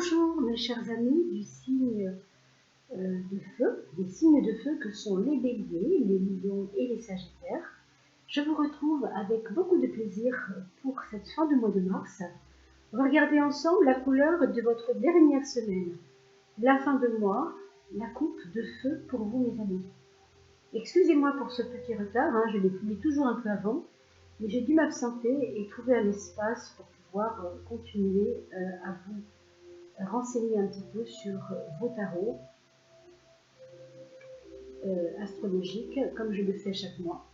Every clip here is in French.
Bonjour mes chers amis du signe de feu, des signes de feu que sont les béliers, les lions et les sagittaires. Je vous retrouve avec beaucoup de plaisir pour cette fin de mois de mars. On va regarder ensemble la couleur de votre dernière semaine. La fin de mois, la coupe de feu pour vous mes amis. Excusez-moi pour ce petit retard, je les publie toujours un peu avant, mais j'ai dû m'absenter et trouver un espace pour pouvoir continuer à vous renseigner un petit peu sur vos tarots astrologiques, comme je le fais chaque mois.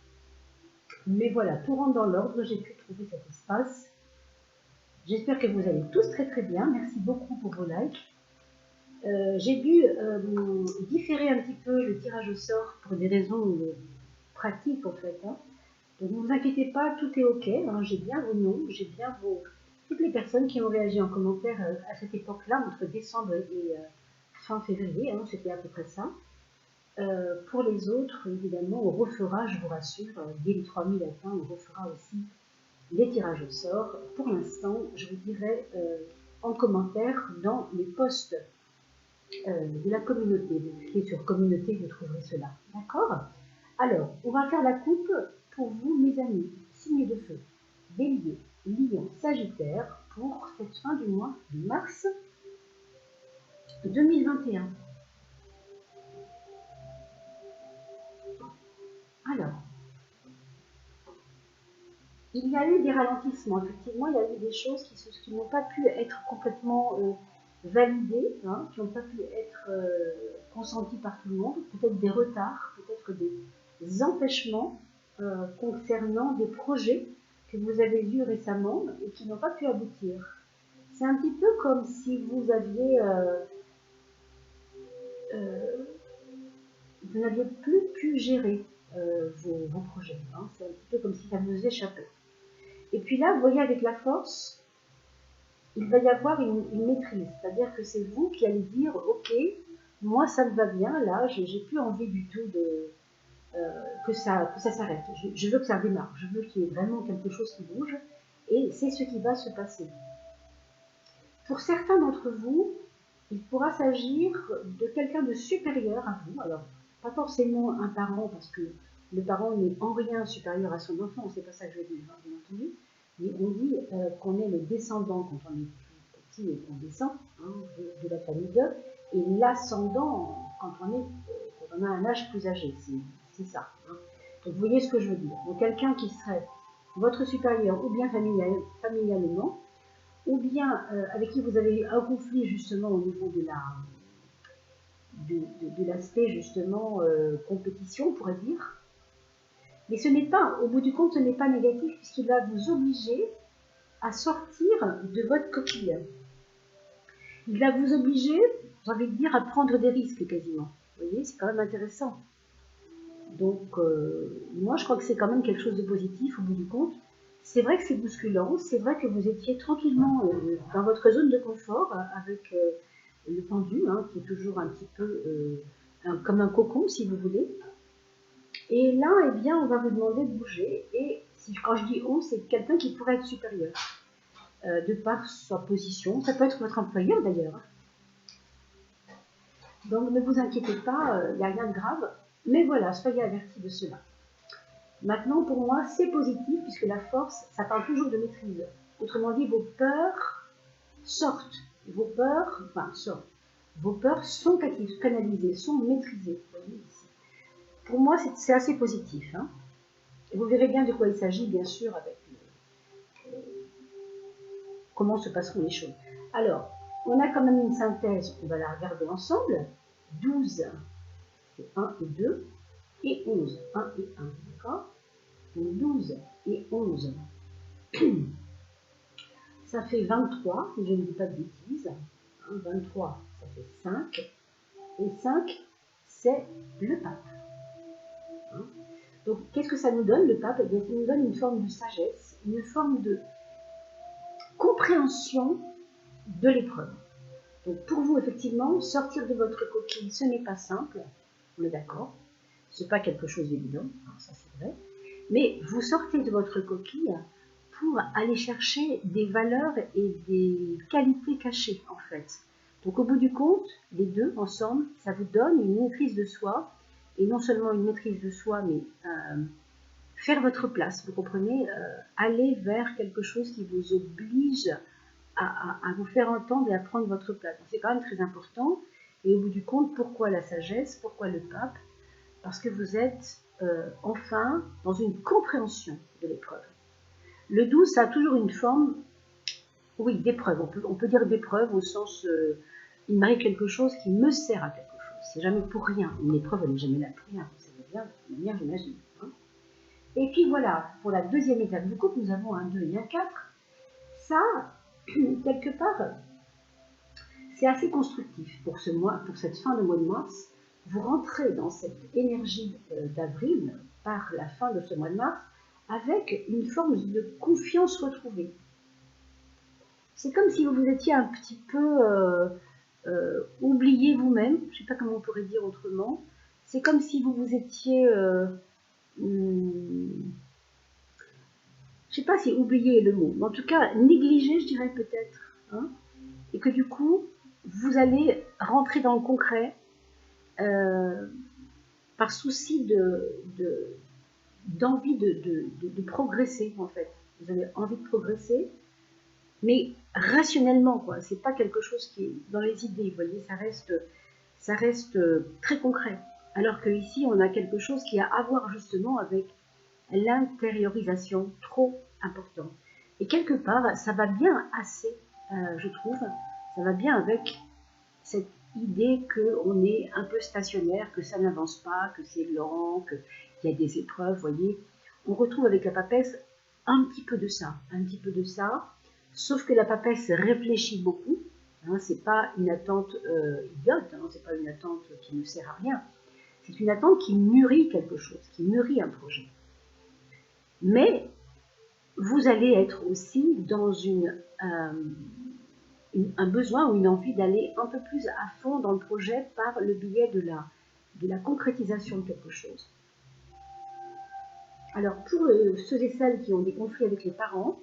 Mais voilà, tout rentre dans l'ordre, j'ai pu trouver cet espace. J'espère que vous allez tous très très bien. Merci beaucoup pour vos likes. J'ai dû différer un petit peu le tirage au sort pour des raisons pratiques en fait. Donc ne vous inquiétez pas, tout est ok. J'ai bien vos noms, j'ai bien toutes les personnes qui ont réagi en commentaire à cette époque-là, entre décembre et fin février, c'était à peu près ça. Pour les autres, évidemment, on refera, je vous rassure, dès les 3000 atteints, on refera aussi les tirages au sort. Pour l'instant, je vous dirai en commentaire dans les posts de la communauté. Vous cliquez sur communauté, vous trouverez cela. D'accord? Alors, on va faire la coupe pour vous, mes amis, signes de feu, bélier, lion, sagittaire, pour cette fin du mois de mars 2021. Alors, il y a eu des ralentissements, effectivement, il y a eu des choses qui n'ont pas pu être complètement validées, qui n'ont pas pu être consenties par tout le monde, peut-être des retards, peut-être des empêchements concernant des projets que vous avez eus récemment et qui n'ont pas pu aboutir. C'est un petit peu comme si vous aviez vous n'aviez plus pu gérer vos projets. C'est un petit peu comme si ça vous échappait. Et puis là, vous voyez, avec la force, il va y avoir une maîtrise. C'est-à-dire que c'est vous qui allez dire, ok, moi ça me va bien, là, j'ai plus envie du tout que ça s'arrête. Je veux que ça démarre. Je veux qu'il y ait vraiment quelque chose qui bouge. Et c'est ce qui va se passer. Pour certains d'entre vous, il pourra s'agir de quelqu'un de supérieur à vous. Alors, pas forcément un parent, parce que le parent n'est en rien supérieur à son enfant, c'est pas ça que je veux dire, bien entendu. Mais on dit qu'on est le descendant quand on est plus petit et qu'on descend de la famille d'eux, et l'ascendant quand on a un âge plus âgé, c'est ça. Donc vous voyez ce que je veux dire. Donc quelqu'un qui serait votre supérieur ou bien familialement, ou bien avec qui vous avez eu un conflit justement au niveau de l'aspect justement compétition, on pourrait dire. Mais ce n'est pas, au bout du compte, ce n'est pas négatif puisqu'il va vous obliger à sortir de votre coquille. Il va vous obliger, j'ai envie de dire, à prendre des risques quasiment. Vous voyez, c'est quand même intéressant. Donc, moi, je crois que c'est quand même quelque chose de positif au bout du compte. C'est vrai que c'est bousculant, c'est vrai que vous étiez tranquillement dans votre zone de confort avec le pendu, qui est toujours un petit peu comme un cocon, si vous voulez. Et là, eh bien, on va vous demander de bouger. Et quand je dis on, c'est quelqu'un qui pourrait être supérieur, de par sa position. Ça peut être votre employeur d'ailleurs. Donc ne vous inquiétez pas, il n'y a rien de grave. Mais voilà, soyez avertis de cela. Maintenant, pour moi, c'est positif, puisque la force, ça parle toujours de maîtrise. Autrement dit, vos peurs sortent. Vos peurs sont canalisées, sont maîtrisées. Vous voyez ici. Pour moi, c'est assez positif. Et vous verrez bien de quoi il s'agit, bien sûr, avec comment se passeront les choses. Alors, on a quand même une synthèse, on va la regarder ensemble. 12, c'est 1 et 2, et 11, 1 et 1, d'accord? Donc 12 et 11, ça fait 23, si je ne dis pas de bêtises. 23, ça fait 5, et 5, c'est le pape. Donc, qu'est-ce que ça nous donne, le pape? Eh bien, ça nous donne une forme de sagesse, une forme de compréhension de l'épreuve. Donc, pour vous, effectivement, sortir de votre coquille, ce n'est pas simple, on est d'accord, ce n'est pas quelque chose d'évident, ça c'est vrai, mais vous sortez de votre coquille pour aller chercher des valeurs et des qualités cachées, en fait. Donc au bout du compte, les deux ensemble, ça vous donne une maîtrise de soi, et non seulement une maîtrise de soi, mais faire votre place, vous comprenez, aller vers quelque chose qui vous oblige à vous faire entendre et à prendre votre place. C'est quand même très important. Et au bout du compte, pourquoi la sagesse? Pourquoi le pape? Parce que vous êtes enfin dans une compréhension de l'épreuve. Le 12, ça a toujours une forme, oui, d'épreuve. On peut dire d'épreuve au sens, il m'arrive quelque chose qui me sert à quelque chose. C'est jamais pour rien. Une épreuve, elle n'est jamais là pour rien. Vous savez bien, de toute manière, j'imagine. Hein. Et puis voilà, pour la deuxième étape du couple, nous avons un 2 et un 4. Ça, quelque part, c'est assez constructif pour ce mois, pour cette fin de mois de mars. Vous rentrez dans cette énergie d'avril, par la fin de ce mois de mars, avec une forme de confiance retrouvée. C'est comme si vous vous étiez un petit peu oublié vous-même, je ne sais pas comment on pourrait dire autrement. C'est comme si vous vous étiez, je ne sais pas si oublié est le mot, mais en tout cas négligé, je dirais peut-être. Hein, et que du coup, vous allez rentrer dans le concret par souci d'envie de progresser, en fait. Vous avez envie de progresser, mais rationnellement, quoi. C'est pas quelque chose qui est dans les idées, vous voyez, ça reste très concret. Alors que ici, on a quelque chose qui a à voir justement avec l'intériorisation trop importante. Et quelque part, ça va bien assez, je trouve, ça va bien avec cette idée qu'on est un peu stationnaire, que ça n'avance pas, que c'est lent, qu'il y a des épreuves, vous voyez. On retrouve avec la papesse un petit peu de ça, sauf que la papesse réfléchit beaucoup, hein, c'est pas une attente idiote, hein, c'est pas une attente qui ne sert à rien, c'est une attente qui mûrit quelque chose, qui mûrit un projet. Mais vous allez être aussi dans un besoin ou une envie d'aller un peu plus à fond dans le projet par le biais de la concrétisation de quelque chose. Alors pour ceux et celles qui ont des conflits avec les parents,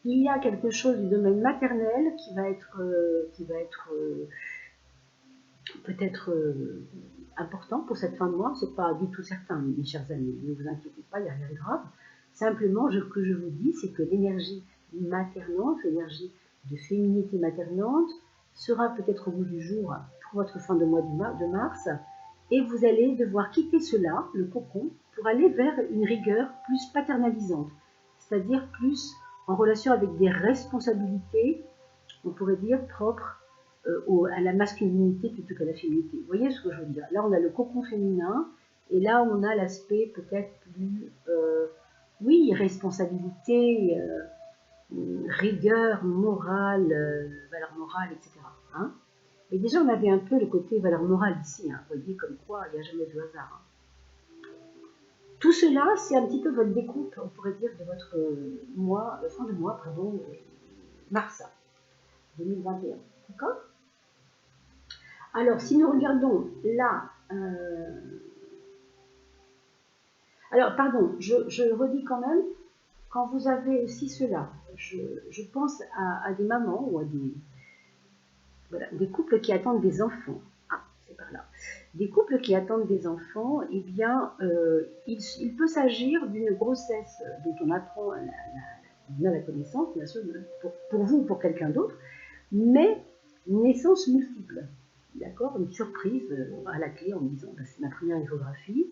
il y a quelque chose du domaine maternel qui va être peut-être important pour cette fin de mois. C'est pas du tout certain, mes chers amis, ne vous inquiétez pas, il n'y a rien de grave. Simplement, ce que je vous dis, c'est que l'énergie maternante, l'énergie de féminité maternante, sera peut-être au bout du jour pour votre fin de mois de mars, et vous allez devoir quitter cela, le cocon, pour aller vers une rigueur plus paternalisante, c'est-à-dire plus en relation avec des responsabilités, on pourrait dire, propres à la masculinité plutôt qu'à la féminité. Vous voyez ce que je veux dire? Là, on a le cocon féminin, et là, on a l'aspect peut-être plus, oui, responsabilité, rigueur morale, valeur morale, etc. Hein, et déjà, on avait un peu le côté valeur morale ici, hein, vous voyez, comme quoi il n'y a jamais de hasard. Hein. Tout cela, c'est un petit peu votre découpe, on pourrait dire, de votre mois, fin de mois, pardon, mars 2021. D'accord? Alors, si nous regardons là, alors, pardon, je redis quand même, quand vous avez aussi cela, je pense à des mamans ou à des couples qui attendent des enfants. Ah, c'est par là. Des couples qui attendent des enfants, eh bien, il peut s'agir d'une grossesse dont on apprend la connaissance, bien sûr, pour vous ou pour quelqu'un d'autre, mais une naissance multiple. D'accord, une surprise à la clé en me disant bah, c'est ma première échographie,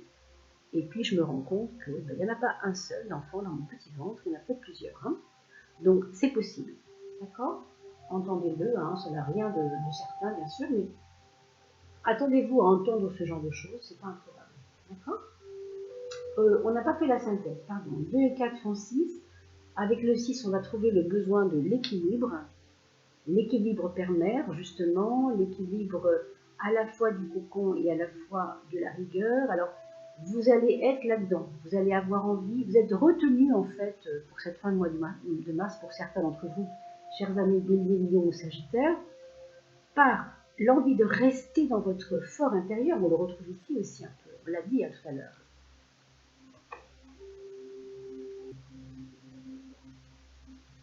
et puis je me rends compte qu'il n'y en a pas un seul enfant dans mon petit ventre, il y en a peut-être plusieurs. Hein. Donc c'est possible. D'accord, entendez-le, hein, ça n'a rien de certain bien sûr, mais attendez-vous à entendre ce genre de choses, c'est pas improbable. D'accord, on n'a pas fait la synthèse, pardon. 2 et 4 font 6. Avec le 6, on va trouver le besoin de l'équilibre. L'équilibre père-mère, justement, l'équilibre à la fois du cocon et à la fois de la rigueur. Alors, vous allez être là-dedans, vous allez avoir envie, vous êtes retenu en fait pour cette fin de mois de mars, pour certains d'entre vous, chers amis Bélier, Lion ou Sagittaire, par l'envie de rester dans votre fort intérieur. On le retrouve ici aussi un peu, on l'a dit tout à l'heure.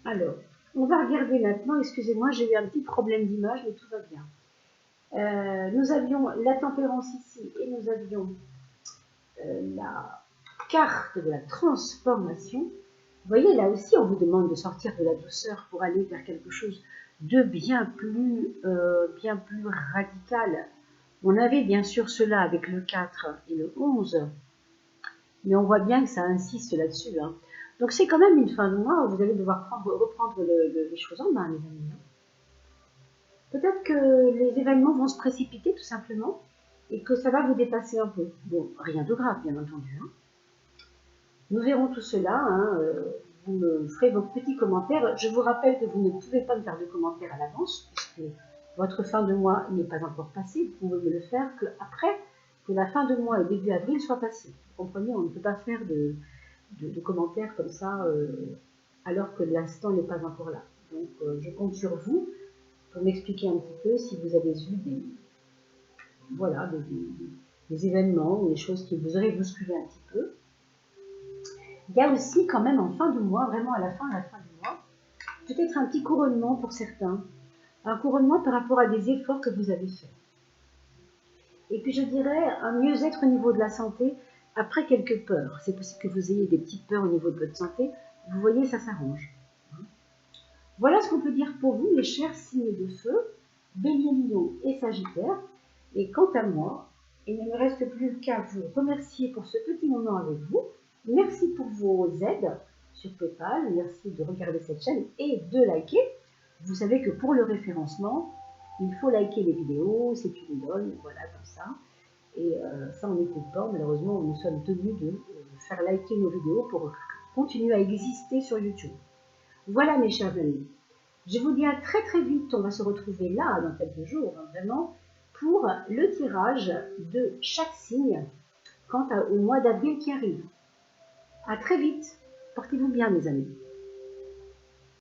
Alors, On va regarder maintenant, excusez-moi, j'ai eu un petit problème d'image, mais tout va bien. Nous avions la tempérance ici et nous avions la carte de la transformation. Vous voyez, là aussi, on vous demande de sortir de la douceur pour aller vers quelque chose de bien plus radical. On avait bien sûr cela avec le 4 et le 11, mais on voit bien que ça insiste là-dessus. Hein. Donc c'est quand même une fin de mois où vous allez devoir reprendre les choses en main, les amis. Peut-être que les événements vont se précipiter tout simplement et que ça va vous dépasser un peu. Bon, rien de grave, bien entendu. Hein. Nous verrons tout cela. Hein. Vous me ferez vos petits commentaires. Je vous rappelle que vous ne pouvez pas me faire de commentaires à l'avance, puisque votre fin de mois n'est pas encore passée. Vous pouvez me le faire qu'après que la fin de mois et début avril soit passée. Vous comprenez, on ne peut pas faire de commentaires comme ça alors que l'instant n'est pas encore là. Donc je compte sur vous pour m'expliquer un petit peu si vous avez eu des événements ou des choses qui vous auraient bousculé un petit peu. Il y a aussi quand même en fin de mois, vraiment à la fin du mois, peut-être un petit couronnement pour certains. Un couronnement par rapport à des efforts que vous avez faits. Et puis je dirais un mieux-être au niveau de la santé après quelques peurs. C'est possible que vous ayez des petites peurs au niveau de votre santé. Vous voyez, ça s'arrange. Voilà ce qu'on peut dire pour vous, mes chers signes de feu, Bélier, Lion et Sagittaire. Et quant à moi, il ne me reste plus qu'à vous remercier pour ce petit moment avec vous. Merci pour vos aides sur PayPal. Merci de regarder cette chaîne et de liker. Vous savez que pour le référencement, il faut liker les vidéos, c'est une idole, voilà, comme ça. Et ça, on n'écoute pas. Malheureusement, nous sommes tenus de faire liker nos vidéos pour continuer à exister sur YouTube. Voilà, mes chers amis. Je vous dis à très très vite. On va se retrouver là, dans quelques jours, hein, vraiment, pour le tirage de chaque signe quant au mois d'avril qui arrive. À très vite. Portez-vous bien, mes amis.